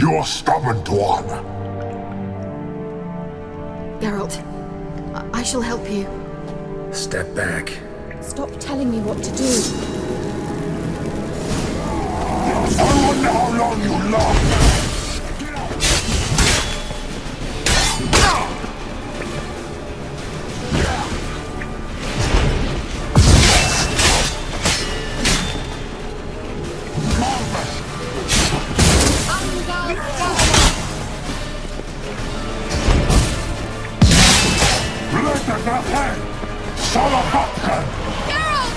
You're stubborn one. Geralt, I shall help you. Step back. Stop telling me what to do. I wonder how long you last. Geralt!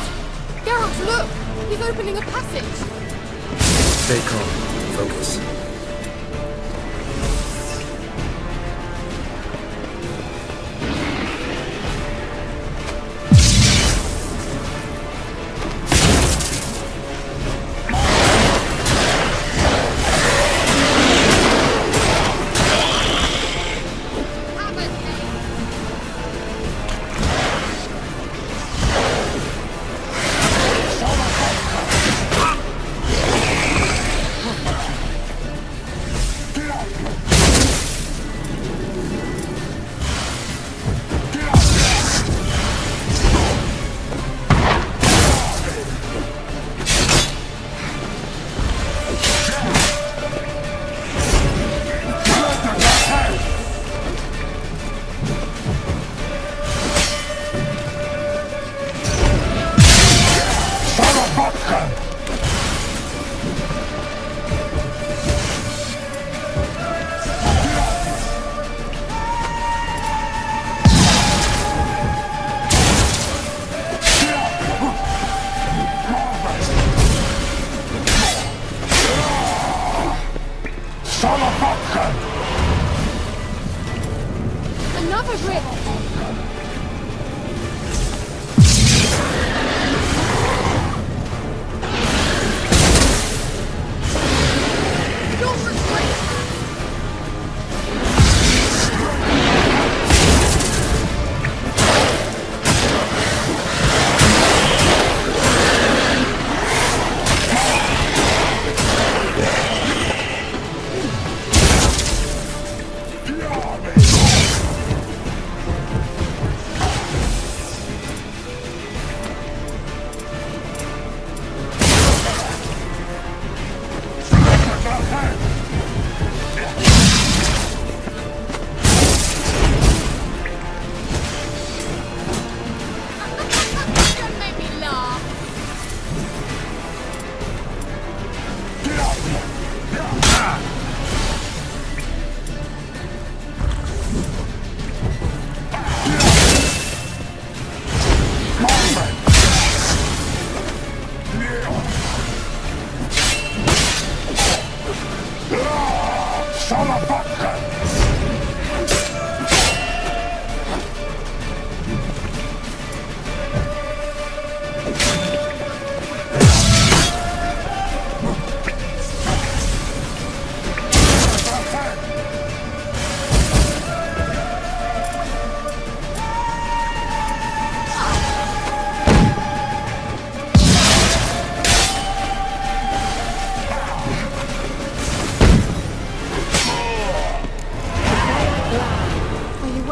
Geralt, look! He's opening a passage! Stay calm. Focus. Another brick!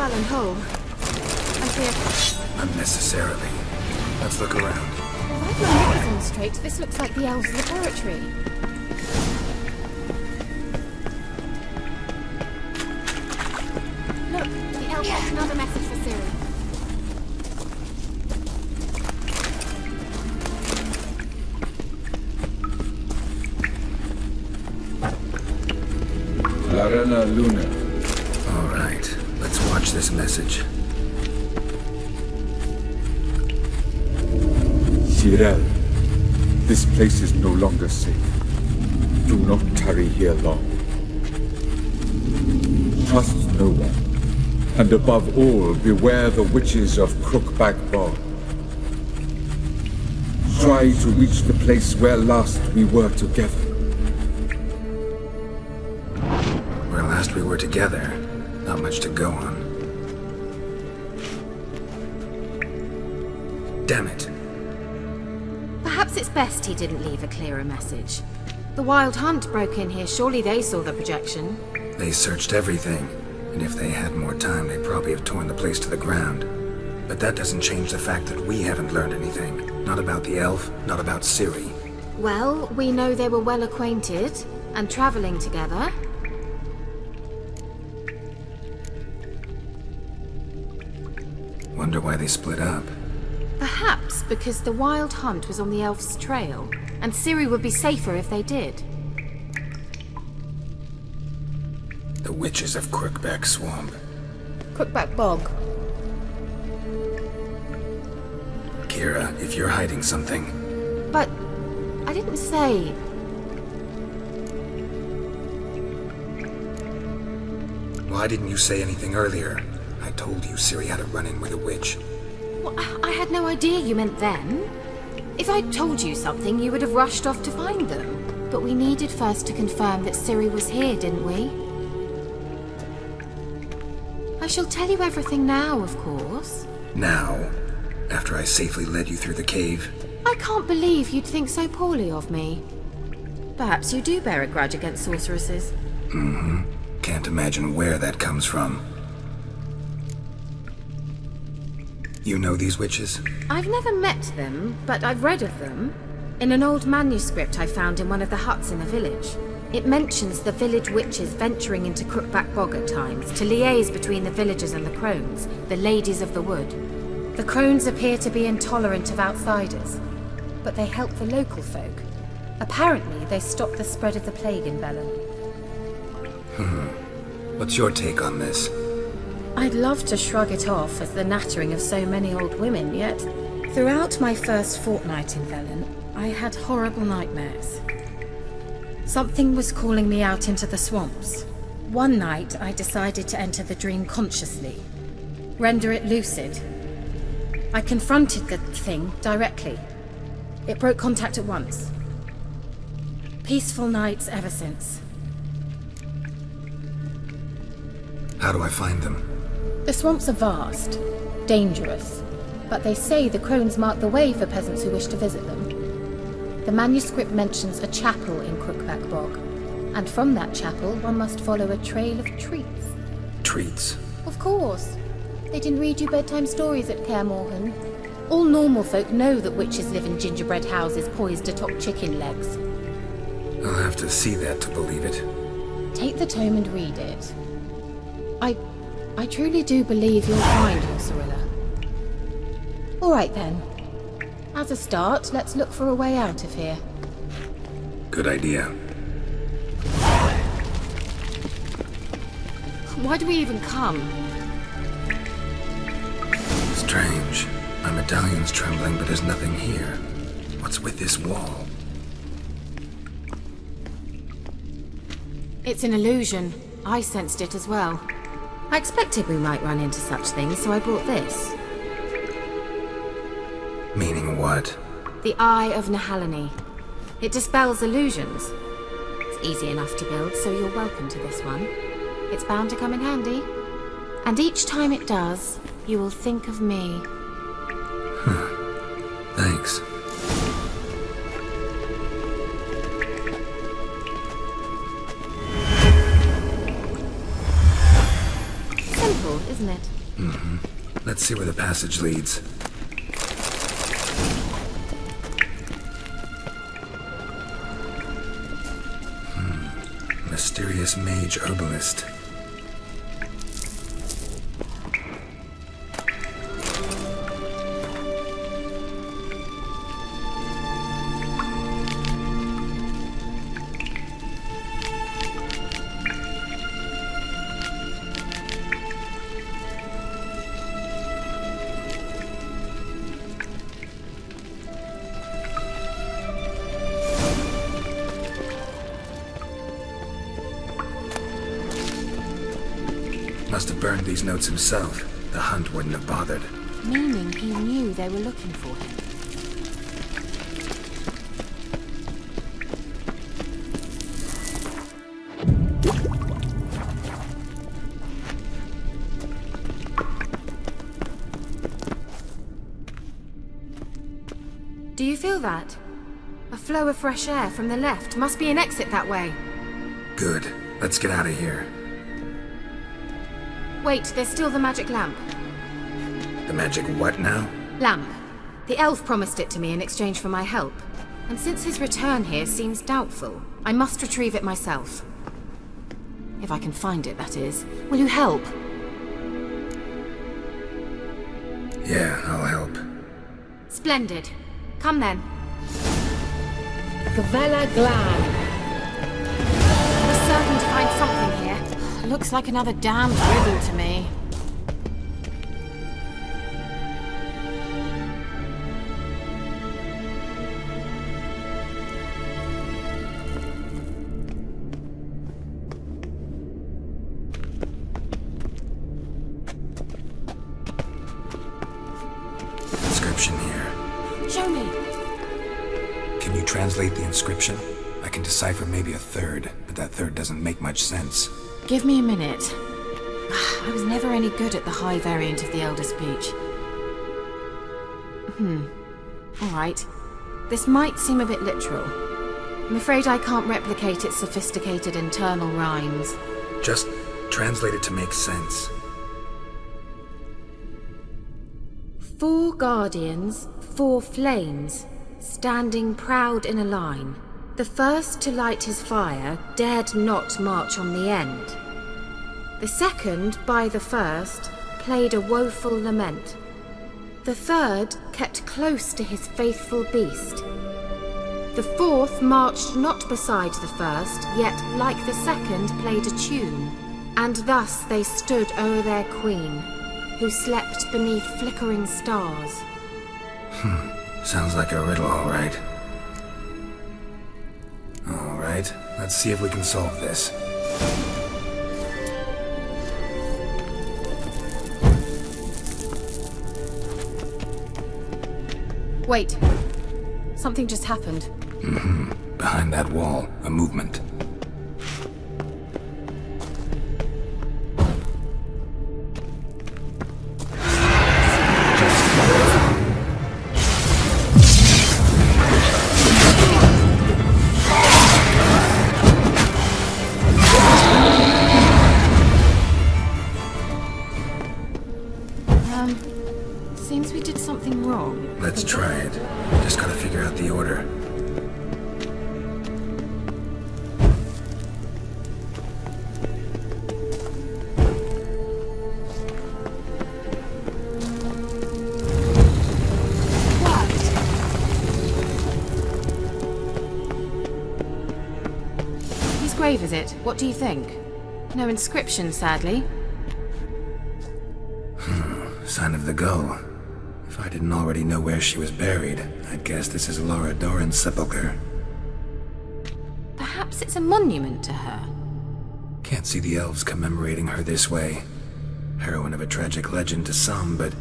And whole. I fear... Unnecessarily. Let's look around. If I've my knickers on straight, this looks like the elves' laboratory. Look, the elf has another message for Ciri. Larena Luna. All right. Let's watch this message. Tyrell, this place is no longer safe. Do not tarry here long. Trust no one. And above all, beware the witches of Crookback Bog. Try to reach the place where last we were together. Where last we were together. Not much to go on. Damn it. Perhaps it's best he didn't leave a clearer message. The Wild Hunt broke in here. Surely they saw the projection. They searched everything, and if they had more time, they'd probably have torn the place to the ground. But that doesn't change the fact that we haven't learned anything. Not about the elf, not about Ciri. Well, we know they were well acquainted and traveling together. Wonder why they split up. Perhaps because the Wild Hunt was on the elf's trail, and Ciri would be safer if they did. The witches of Crookback Swamp. Crookback Bog. Kira, if you're hiding something... But I didn't say. Why didn't you say anything earlier? I told you Ciri had a run-in with a witch. Well, I had no idea you meant then. If I'd told you something, you would have rushed off to find them. But we needed first to confirm that Ciri was here, didn't we? I shall tell you everything now, of course. Now? After I safely led you through the cave? I can't believe you'd think so poorly of me. Perhaps you do bear a grudge against sorceresses. Mm-hmm. Can't imagine where that comes from. You know these witches? I've never met them, but I've read of them. In an old manuscript I found in one of the huts in a village. It mentions the village witches venturing into Crookback Bog at times to liaise between the villagers and the crones, the ladies of the wood. The crones appear to be intolerant of outsiders, but they help the local folk. Apparently, they stop the spread of the plague in Velen. What's your take on this? I'd love to shrug it off as the nattering of so many old women, yet throughout my first fortnight in Velen, I had horrible nightmares. Something was calling me out into the swamps. One night, I decided to enter the dream consciously, render it lucid. I confronted the thing directly. It broke contact at once. Peaceful nights ever since. How do I find them? The swamps are vast, dangerous, but they say the crones mark the way for peasants who wish to visit them. The manuscript mentions a chapel in Crookback Bog, and from that chapel one must follow a trail of treats. Treats? Of course. They didn't read you bedtime stories at Kaer Morhen. All normal folk know that witches live in gingerbread houses poised atop chicken legs. I'll have to see that to believe it. Take the tome and read it. I truly do believe you'll find your Cirilla. All right then. As a start, let's look for a way out of here. Good idea. Why do we even come? Strange. My medallion's trembling, but there's nothing here. What's with this wall? It's an illusion. I sensed it as well. I expected we might run into such things, so I brought this. Meaning what? The Eye of Nahalani. It dispels illusions. It's easy enough to build, so you're welcome to this one. It's bound to come in handy. And each time it does, you will think of me. Thanks. Simple, isn't it? Mm-hmm. Let's see where the passage leads. Mysterious mage herbalist. Must have burned these notes himself. The hunt wouldn't have bothered. Meaning he knew they were looking for him. Do you feel that? A flow of fresh air from the left. Must be an exit that way. Good. Let's get out of here. Wait, there's still the magic lamp. The magic what now? Lamp. The elf promised it to me in exchange for my help. And since his return here seems doubtful, I must retrieve it myself. If I can find it, that is. Will you help? Yeah, I'll help. Splendid. Come then. Gavella Glan. We're certain to find something here. Looks like another damned riddle to me. Inscription here. Show me. Can you translate the inscription? I can decipher maybe a third, but that third doesn't make much sense. Give me a minute. I was never any good at the high variant of the Elder Speech. Alright. This might seem a bit literal. I'm afraid I can't replicate its sophisticated internal rhymes. Just translate it to make sense. 4 guardians, 4 flames, standing proud in a line. The first to light his fire dared not march on the end. The second, by the first, played a woeful lament. The third kept close to his faithful beast. The fourth marched not beside the first, yet like the second played a tune. And thus they stood o'er their queen, who slept beneath flickering stars. Sounds like a riddle, all right. All right, let's see if we can solve this. Wait. Something just happened. Behind that wall, a movement. Seems we did something wrong. Let's try it. Just gotta figure out the order. His grave, is it? What do you think? No inscription, sadly. Sign of the gull. If I didn't already know where she was buried, I'd guess this is Laura Doran's sepulcher. Perhaps it's a monument to her. Can't see the elves commemorating her this way. Heroine of a tragic legend to some, but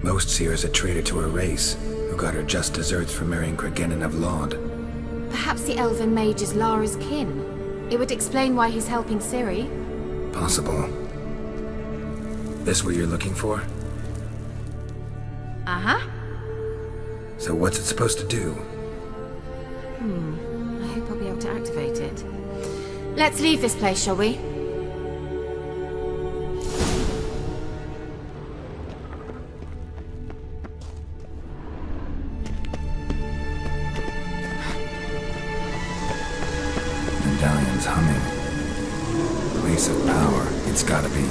most see her as a traitor to her race, who got her just deserts for marrying Cregennan of Laud. Perhaps the elven mage is Lara's kin. It would explain why he's helping Ciri. Possible. This what you're looking for? Uh-huh. So what's it supposed to do? I hope I'll be able to activate it. Let's leave this place, shall we? Medallion's humming. Place of power. It's gotta be.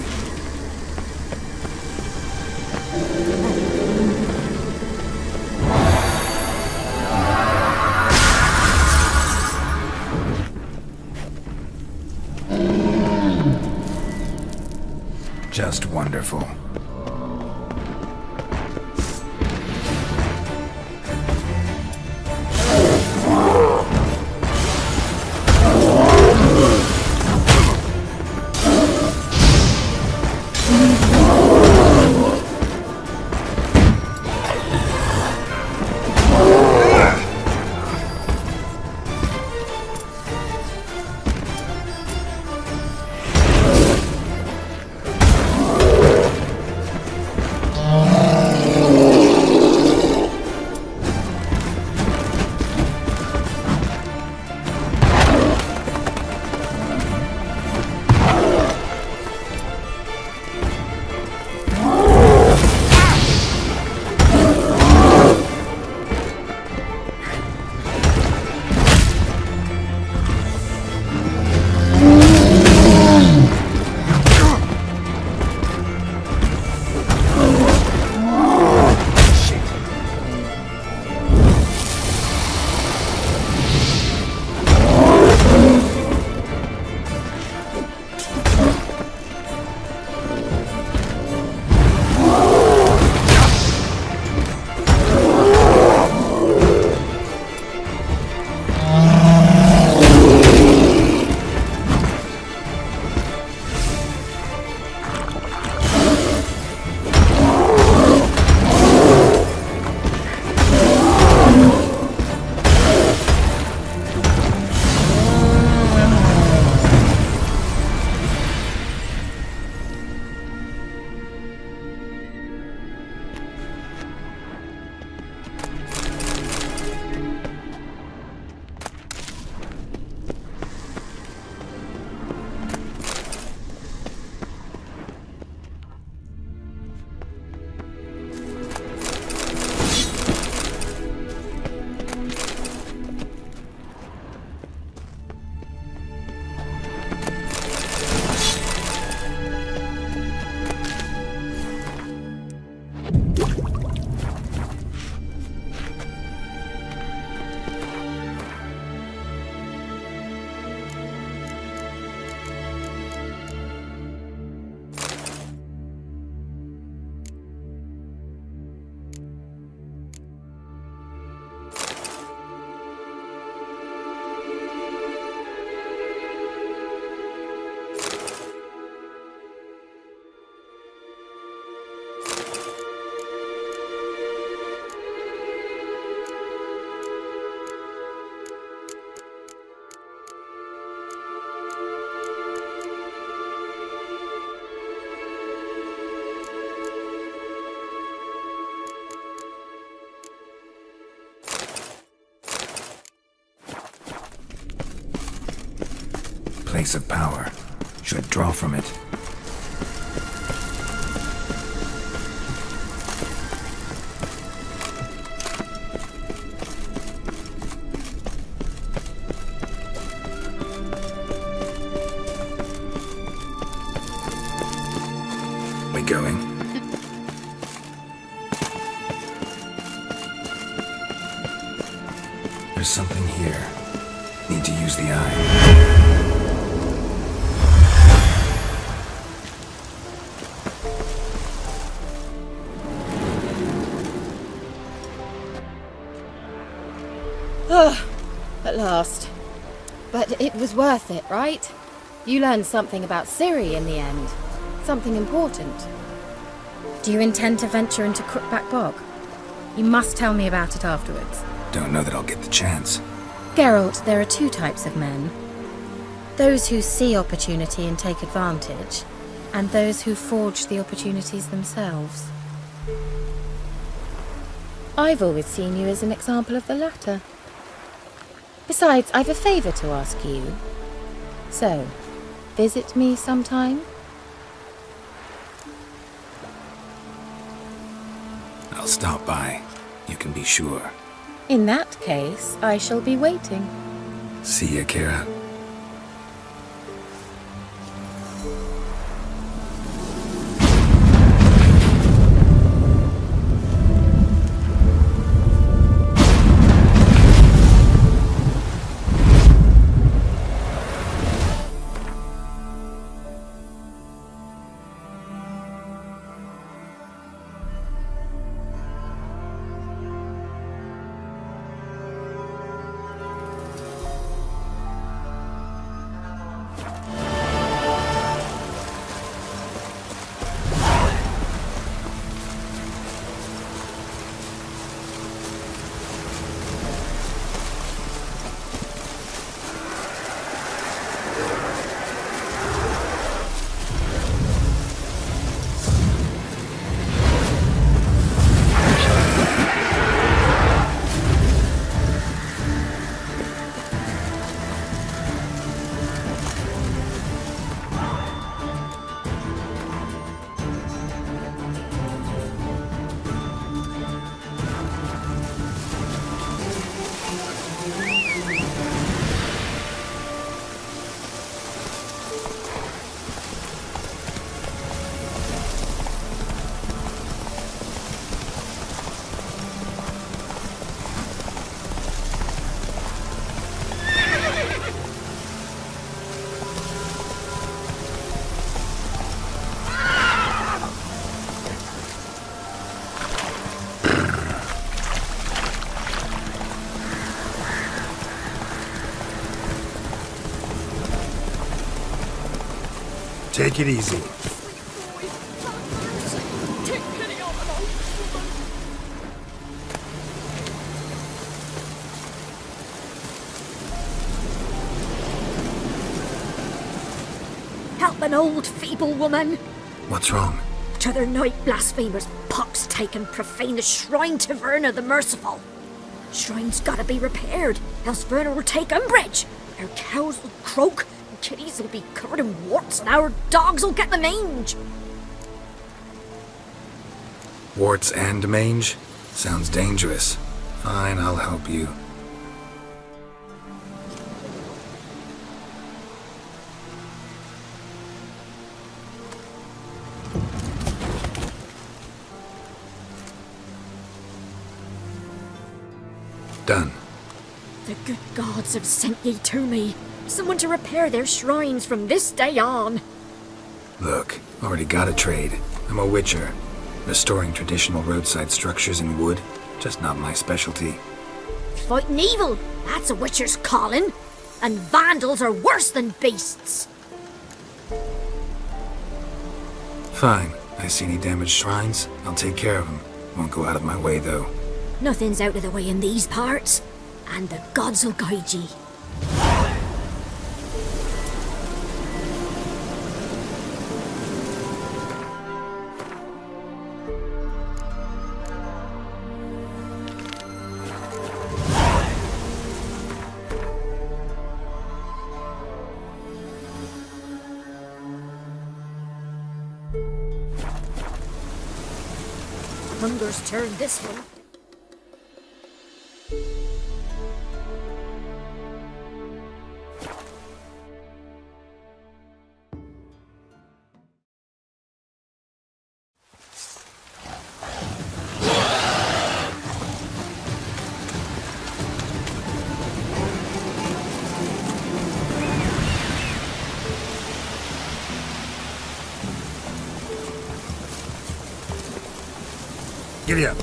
Just wonderful. space of power. Should draw from it. We going? There's something here. Need to use the eye. At last. But it was worth it, right? You learned something about Ciri in the end. Something important. Do you intend to venture into Crookback Bog? You must tell me about it afterwards. Don't know that I'll get the chance. Geralt, there are two types of men. Those who see opportunity and take advantage, and those who forge the opportunities themselves. I've always seen you as an example of the latter. Besides, I've a favour to ask you. So, visit me sometime? I'll stop by. You can be sure. In that case, I shall be waiting. See ya, Kira. Take it easy. Help an old, feeble woman. What's wrong? T'other night blasphemers pox take and profane the shrine to Verna the Merciful. Shrine's gotta be repaired, else Verna will take umbrage. Our cows will croak, and kitties will be covered in warts, and our dogs will get the mange. Warts and mange? Sounds dangerous. Fine, I'll help you. Done. The good gods have sent ye to me. Someone to repair their shrines from this day on. Look, already got a trade. I'm a witcher. Restoring traditional roadside structures in wood, just not my specialty. Fighting evil, that's a witcher's calling. And vandals are worse than beasts. Fine. I see any damaged shrines, I'll take care of them. Won't go out of my way, though. Nothing's out of the way in these parts, and the gods will guide ye. Hunger's turn this one. Giddy up.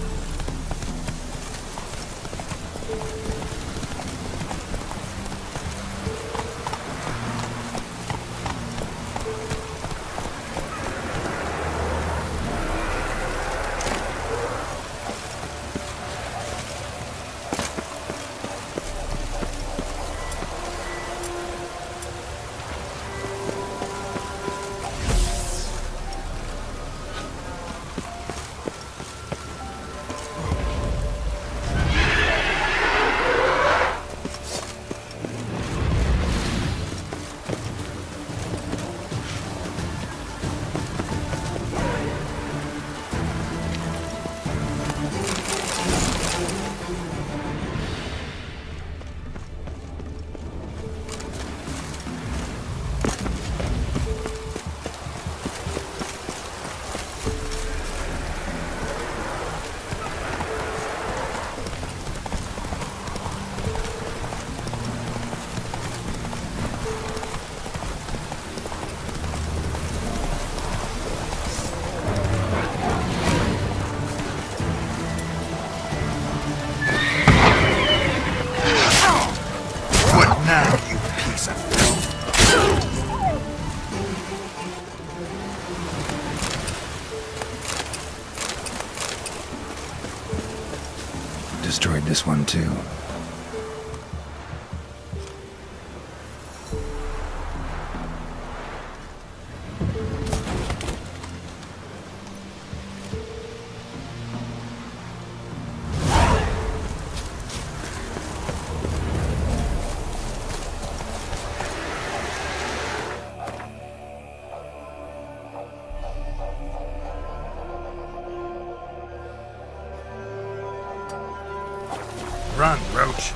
Destroyed this one too. Run, Roach.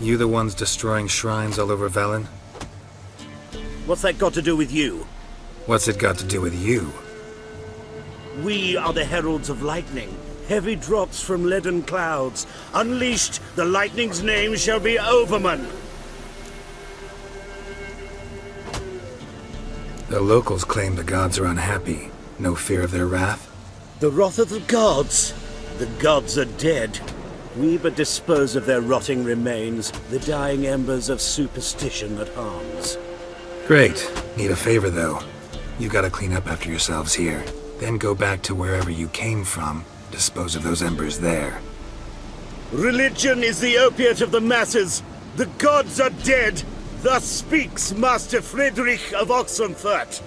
You the ones destroying shrines all over Velen? What's that got to do with you? What's it got to do with you? We are the heralds of lightning. Heavy drops from leaden clouds. Unleashed, the lightning's name shall be Overman. The locals claim the gods are unhappy. No fear of their wrath? The wrath of the gods. The gods are dead. We but dispose of their rotting remains, the dying embers of superstition that harms. Great. Need a favor, though. You gotta clean up after yourselves here. Then go back to wherever you came from. Dispose of those embers there. Religion is the opiate of the masses. The gods are dead. Thus speaks Master Friedrich of Oxenfurt.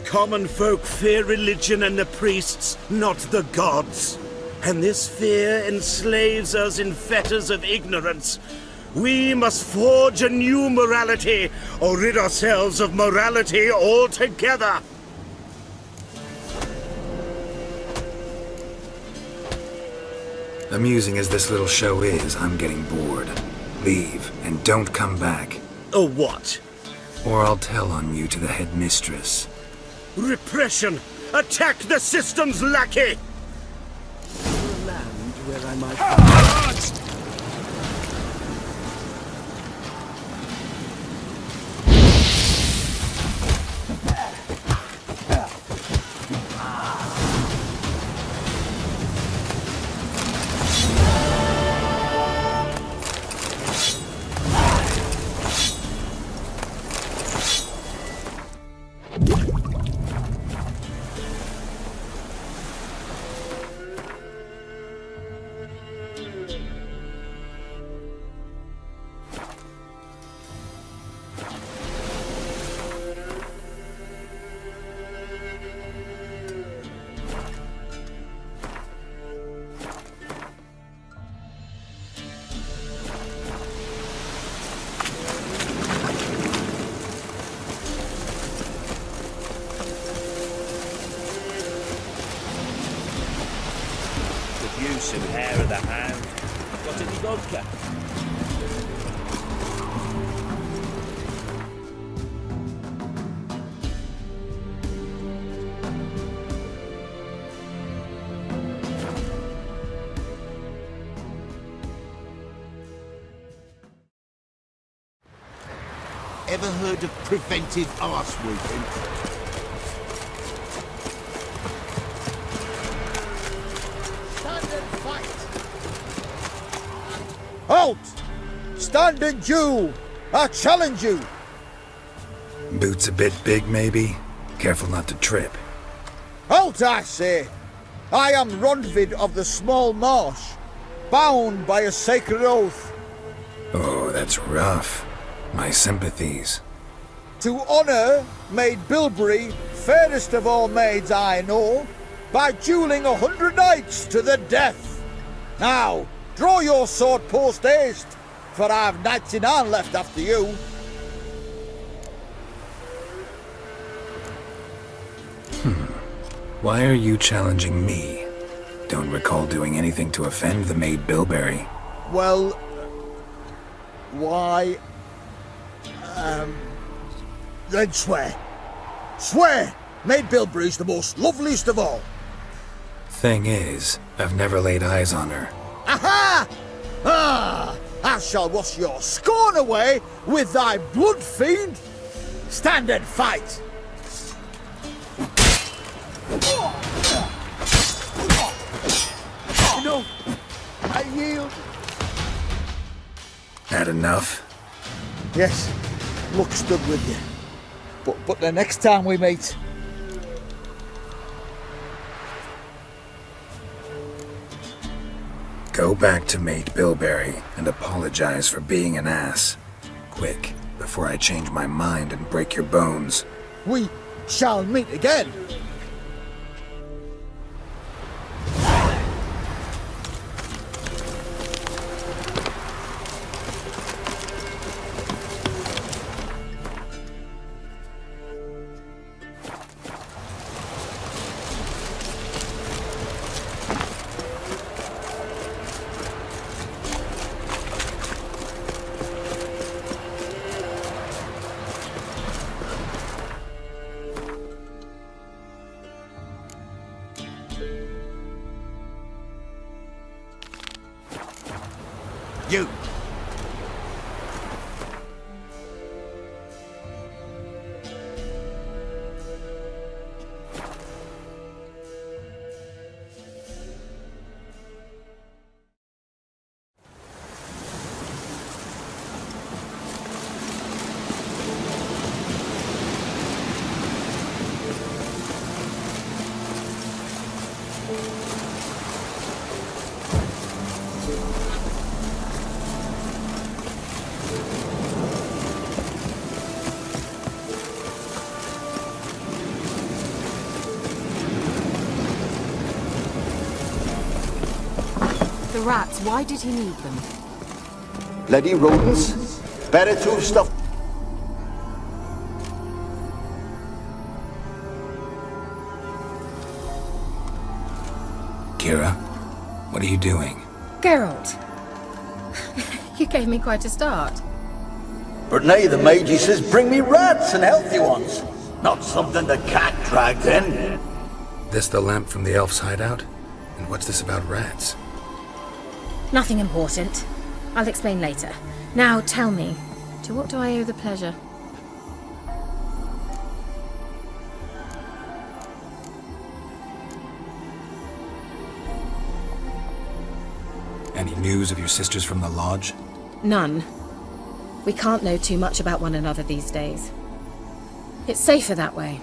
Common folk fear religion and the priests, not the gods. And this fear enslaves us in fetters of ignorance. We must forge a new morality, or rid ourselves of morality altogether. Amusing as this little show is, I'm getting bored. Leave, and don't come back. Or what? Or I'll tell on you to the headmistress. Repression! Attack the system's lackey! Land where I might... Use some hair of the hound. Got any vodka? Ever heard of preventive arse whooping? Halt! Stand and duel! I challenge you! Boots a bit big, maybe? Careful not to trip. Halt, I say! I am Rondvid of the Small Marsh, bound by a sacred oath. Oh, that's rough. My sympathies. To honour Maid Bilberry, fairest of all maids I know, by duelling 100 knights to the death. Now, draw your sword post haste, for I've 99 left after you. Why are you challenging me? Don't recall doing anything to offend the Maid Bilberry. Well, why... then swear. Swear! Maid Bilberry's the most loveliest of all. Thing is, I've never laid eyes on her. Aha! Ah! I shall wash your scorn away with thy blood, fiend! Stand and fight! No, I yield. Had enough? Yes, luck stood with you. But the next time we meet... Go back to Maid Bilberry and apologize for being an ass. Quick, before I change my mind and break your bones. We shall meet again. You! The rats, why did he need them? Bloody rodents? Better to stuff. Kira, what are you doing? Geralt. You gave me quite a start. But nay, the mage he says bring me rats and healthy ones. Not something the cat dragged in. This the lamp from the elf's hideout? And what's this about rats? Nothing important. I'll explain later. Now tell me, to what do I owe the pleasure? Any news of your sisters from the lodge? None. We can't know too much about one another these days. It's safer that way.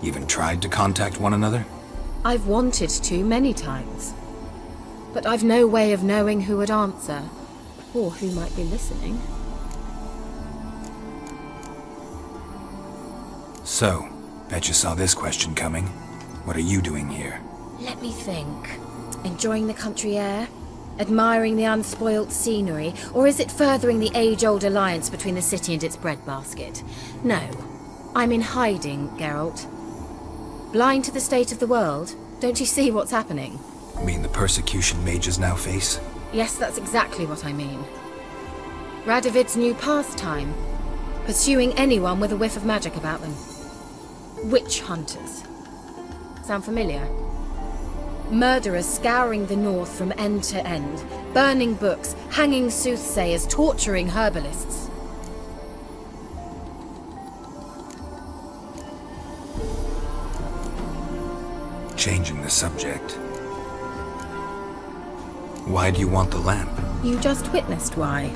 Even tried to contact one another? I've wanted to many times. But I've no way of knowing who would answer, or who might be listening. So, bet you saw this question coming. What are you doing here? Let me think. Enjoying the country air? Admiring the unspoilt scenery? Or is it furthering the age-old alliance between the city and its breadbasket? No. I'm in hiding, Geralt. Blind to the state of the world? Don't you see what's happening? Mean the persecution mages now face? Yes, that's exactly what I mean. Radovid's new pastime. Pursuing anyone with a whiff of magic about them. Witch hunters. Sound familiar? Murderers scouring the north from end to end, burning books, hanging soothsayers, torturing herbalists. Changing the subject. Why do you want the lamp? You just witnessed why.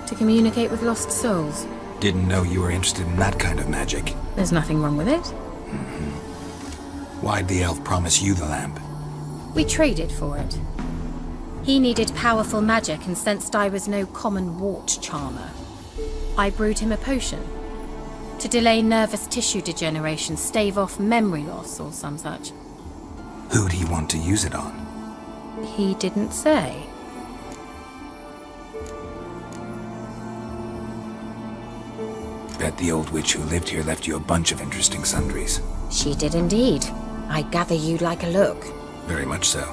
To communicate with lost souls. Didn't know you were interested in that kind of magic. There's nothing wrong with it. Why'd the elf promise you the lamp? We traded for it. He needed powerful magic and sensed I was no common wart charmer. I brewed him a potion. To delay nervous tissue degeneration, stave off memory loss or some such. Who'd he want to use it on? He didn't say. Bet the old witch who lived here left you a bunch of interesting sundries. She did indeed. I gather you'd like a look. Very much so.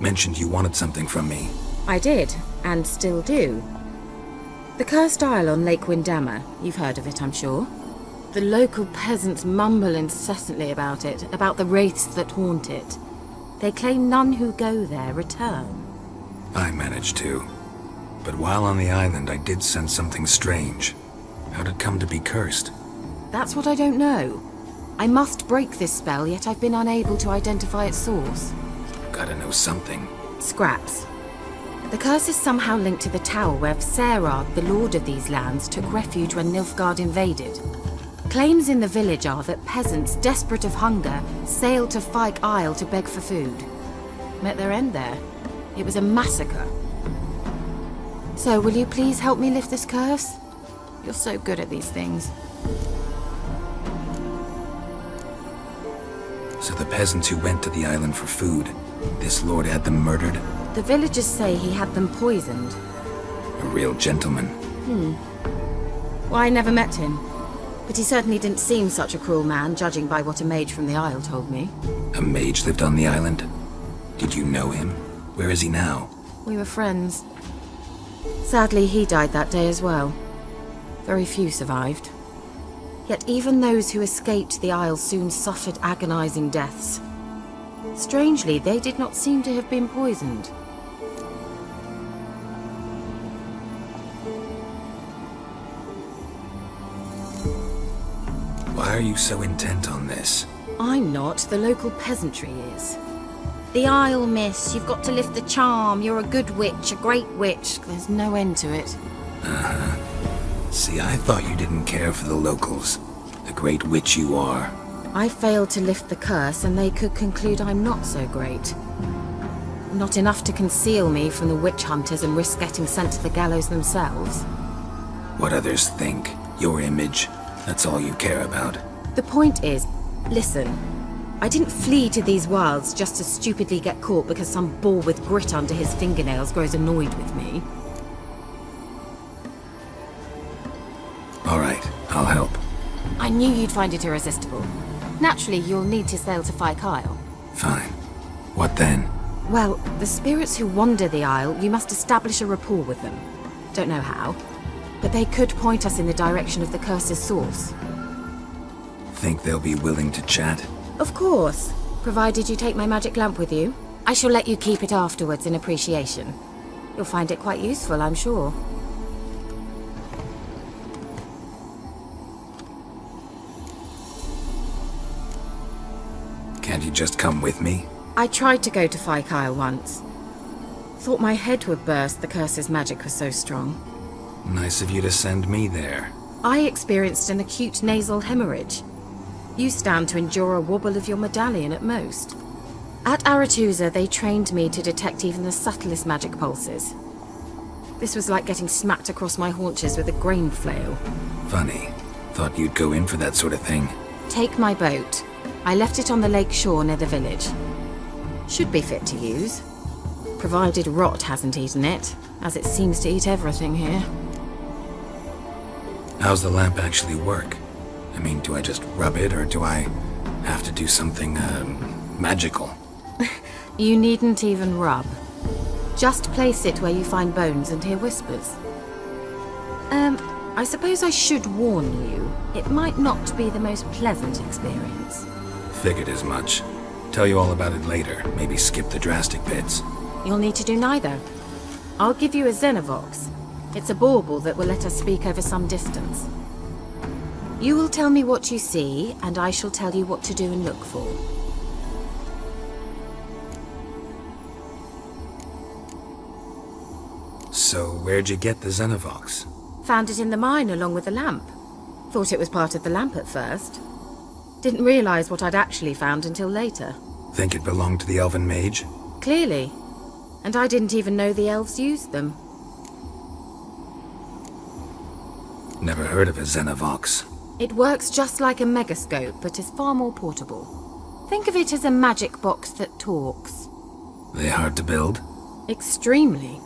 Mentioned you wanted something from me. I did, and still do. The cursed isle on Lake Windammer. You've heard of it, I'm sure. The local peasants mumble incessantly about it, about the wraiths that haunt it. They claim none who go there return. I managed to. But while on the island, I did sense something strange. How'd it come to be cursed? That's what I don't know. I must break this spell, yet I've been unable to identify its source. Gotta know something. Scraps. The curse is somehow linked to the tower where Serard, the lord of these lands, took refuge when Nilfgaard invaded. Claims in the village are that peasants, desperate of hunger, sailed to Fyke Isle to beg for food. Met their end there. It was a massacre. So, will you please help me lift this curse? You're so good at these things. So the peasants who went to the island for food, this lord had them murdered? The villagers say he had them poisoned. A real gentleman. Well, I never met him. But he certainly didn't seem such a cruel man, judging by what a mage from the Isle told me. A mage lived on the island? Did you know him? Where is he now? We were friends. Sadly, he died that day as well. Very few survived. Yet even those who escaped the Isle soon suffered agonizing deaths. Strangely, they did not seem to have been poisoned. Why are you so intent on this? I'm not, the local peasantry is. The Isle, miss, you've got to lift the charm. You're a good witch, a great witch. There's no end to it. See, I thought you didn't care for the locals. The great witch you are. I failed to lift the curse, and they could conclude I'm not so great. Not enough to conceal me from the witch hunters and risk getting sent to the gallows themselves. What others think, your image, that's all you care about. The point is, listen, I didn't flee to these wilds just to stupidly get caught because some boar with grit under his fingernails grows annoyed with me. All right, I'll help. I knew you'd find it irresistible. Naturally, you'll need to sail to Phi Kyle. Fine. What then? Well, the spirits who wander the Isle, you must establish a rapport with them. Don't know how, but they could point us in the direction of the curse's source. Think they'll be willing to chat? Of course, provided you take my magic lamp with you. I shall let you keep it afterwards in appreciation. You'll find it quite useful, I'm sure. Can't you just come with me? I tried to go to Phi Kyle once. Thought my head would burst, the curse's magic was so strong. Nice of you to send me there. I experienced an acute nasal hemorrhage. You stand to endure a wobble of your medallion at most. At Aretusa, they trained me to detect even the subtlest magic pulses. This was like getting smacked across my haunches with a grain flail. Funny. Thought you'd go in for that sort of thing. Take my boat. I left it on the lake shore near the village. Should be fit to use. Provided rot hasn't eaten it, as it seems to eat everything here. How's the lamp actually work? I mean, do I just rub it, or do I have to do something, magical? You needn't even rub. Just place it where you find bones and hear whispers. I suppose I should warn you. It might not be the most pleasant experience. Figured as much. Tell you all about it later. Maybe skip the drastic bits. You'll need to do neither. I'll give you a Xenovox. It's a bauble that will let us speak over some distance. You will tell me what you see, and I shall tell you what to do and look for. So, where'd you get the Xenovox? Found it in the mine along with the lamp. Thought it was part of the lamp at first. Didn't realize what I'd actually found until later. Think it belonged to the elven mage? Clearly. And I didn't even know the elves used them. Never heard of a Xenovox. It works just like a megascope, but is far more portable. Think of it as a magic box that talks. They hard to build? Extremely.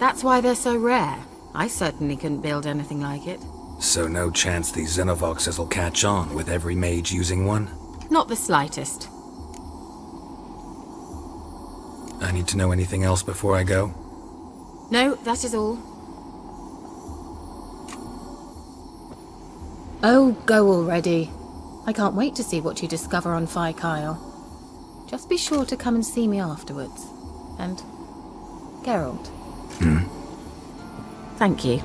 That's why they're so rare. I certainly couldn't build anything like it. So no chance these Xenovoxes will catch on with every mage using one? Not the slightest. I need to know anything else before I go? No, that is all. Oh, go already. I can't wait to see what you discover on Phi Kyle. Just be sure to come and see me afterwards. And Geralt. Hmm? Thank you.